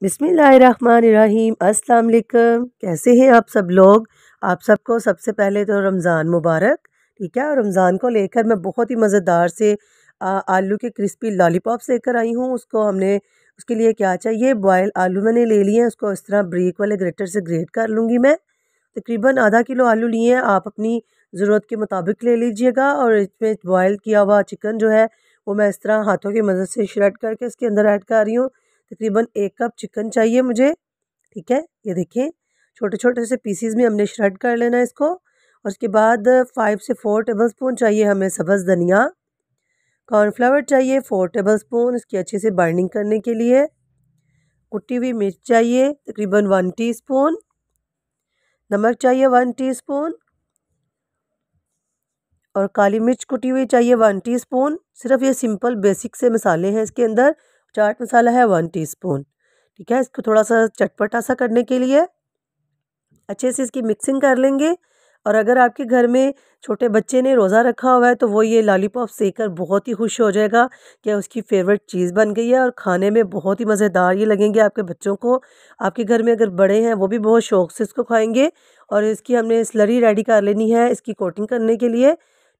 बिस्मिल्लाहिर्रहमानिर्रहीम। अस्सलाम वालेकुम। कैसे हैं आप सब लोग? आप सबको सबसे पहले तो रमज़ान मुबारक। ठीक है, और रमज़ान को लेकर मैं बहुत ही मज़ेदार से आलू के क्रिस्पी लॉलीपॉप्स लेकर आई हूँ। उसके लिए क्या चाहिए, बॉयल आलू मैंने ले लिए हैं, उसको इस तरह ब्रेक वाले ग्रेटर से ग्रेट कर लूँगी मैं। तकरीबन आधा किलो आलू लिए हैं, आप अपनी ज़रूरत के मुताबिक ले लीजिएगा। और इसमें बॉयल किया हुआ चिकन जो है वो मैं इस तरह हाथों की मदद से श्रेड करके इसके अंदर ऐड कर रही हूँ। तकरीबन 1 कप चिकन चाहिए मुझे। ठीक है, ये देखिए छोटे छोटे से पीसीज में हमने श्रेड कर लेना है इसको। और उसके बाद 5 से 4 टेबलस्पून चाहिए हमें सब्ज़ धनिया। कॉर्नफ्लावर चाहिए 4 टेबलस्पून इसकी अच्छे से बाइंडिंग करने के लिए। कुटी हुई मिर्च चाहिए तकरीबन 1 टीस्पून। नमक चाहिए 1 टीस्पून। और काली मिर्च कुटी हुई चाहिए 1 टीस्पून। सिर्फ ये सिंपल बेसिक से मसाले हैं इसके अंदर। चाट मसाला है 1 टीस्पून। ठीक है, इसको थोड़ा सा चटपटा सा करने के लिए अच्छे से इसकी मिक्सिंग कर लेंगे। और अगर आपके घर में छोटे बच्चे ने रोज़ा रखा हुआ है तो वो ये लॉलीपॉप सेकर बहुत ही खुश हो जाएगा कि उसकी फेवरेट चीज़ बन गई है। और खाने में बहुत ही मज़ेदार ये लगेंगे आपके बच्चों को। आपके घर में अगर बड़े हैं वो भी बहुत शौक़ से इसको खाएंगे। और इसकी हमने स्लरी रेडी कर लेनी है इसकी कोटिंग करने के लिए।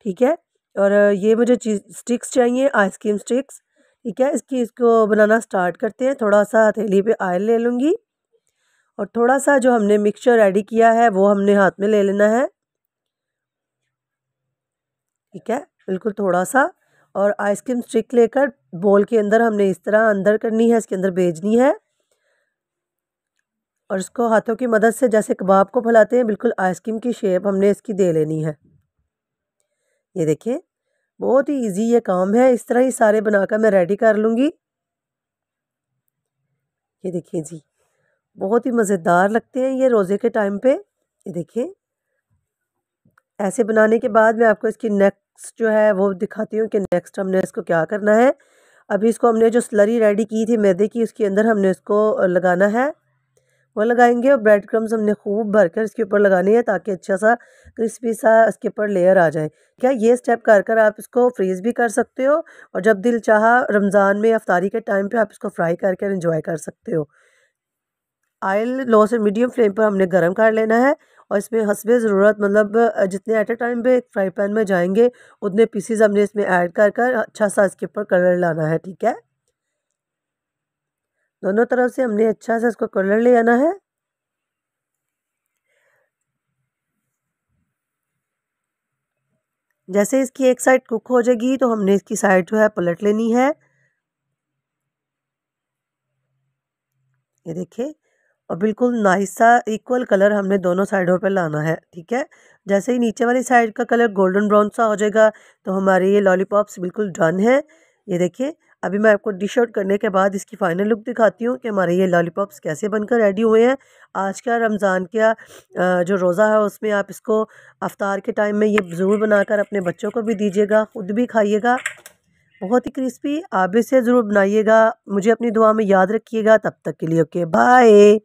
ठीक है, और ये मुझे चीज़ स्टिक्स चाहिए, आइसक्रीम स्टिक्स। ठीक है, इसको बनाना स्टार्ट करते हैं। थोड़ा सा हथेली पे ऑयल ले लूँगी और थोड़ा सा जो हमने मिक्सचर रेडी किया है वो हमने हाथ में ले लेना है। ठीक है, बिल्कुल थोड़ा सा। और आइसक्रीम स्टिक लेकर बोल के अंदर हमने इस तरह अंदर करनी है, इसके अंदर भेजनी है। और इसको हाथों की मदद से जैसे कबाब को फैलाते हैं बिल्कुल आइसक्रीम की शेप हमने इसकी दे लेनी है। ये देखिए बहुत ही इजी ये काम है। इस तरह ही सारे बनाकर मैं रेडी कर लूँगी। ये देखिए जी, बहुत ही मज़ेदार लगते हैं ये रोज़े के टाइम पे। ये देखिए ऐसे बनाने के बाद मैं आपको इसकी नेक्स्ट जो है वो दिखाती हूँ कि नेक्स्ट हमने इसको क्या करना है। अभी इसको हमने जो स्लरी रेडी की थी मैदे की, उसके अंदर हमने इसको लगाना है, वो लगाएंगे। और ब्रेड क्रम्स हमने खूब भरकर इसके ऊपर लगाने हैं ताकि अच्छा सा क्रिस्पी सा इसके ऊपर लेयर आ जाए। क्या ये स्टेप कर कर आप इसको फ्रीज़ भी कर सकते हो और जब दिल चाहा रमज़ान में अफ्तारी के टाइम पे आप इसको फ्राई करके एंजॉय कर सकते हो। ऑयल लो से मीडियम फ्लेम पर हमने गर्म कर लेना है। और इसमें हस्बे ज़रूरत मतलब जितने एट अ टाइम पे फ्राई पैन में जाएंगे उतने पीसीज हमने इसमें ऐड कर कर अच्छा सा इसके ऊपर कलर लाना है। ठीक है, दोनों तरफ से हमने अच्छा सा इसको कलर ले आना है। जैसे इसकी एक साइड कुक हो जाएगी तो हमने इसकी साइड जो है पलट लेनी है। ये देखिए, और बिल्कुल नाइस सा इक्वल कलर हमने दोनों साइडों पे लाना है। ठीक है, जैसे ही नीचे वाली साइड का कलर गोल्डन ब्राउन सा हो जाएगा तो हमारे ये लॉलीपॉप्स बिल्कुल डन है। ये देखिए, अभी मैं आपको डिश आउट करने के बाद इसकी फाइनल लुक दिखाती हूँ कि हमारे ये लॉलीपॉप्स कैसे बनकर रेडी हुए हैं। आज का रमज़ान का जो रोज़ा है उसमें आप इसको अफ्तार के टाइम में ये ज़रूर बनाकर अपने बच्चों को भी दीजिएगा, ख़ुद भी खाइएगा। बहुत ही क्रिस्पी, आप भी इसे ज़रूर बनाइएगा। मुझे अपनी दुआ में याद रखिएगा। तब तक के लिए ओके बाय।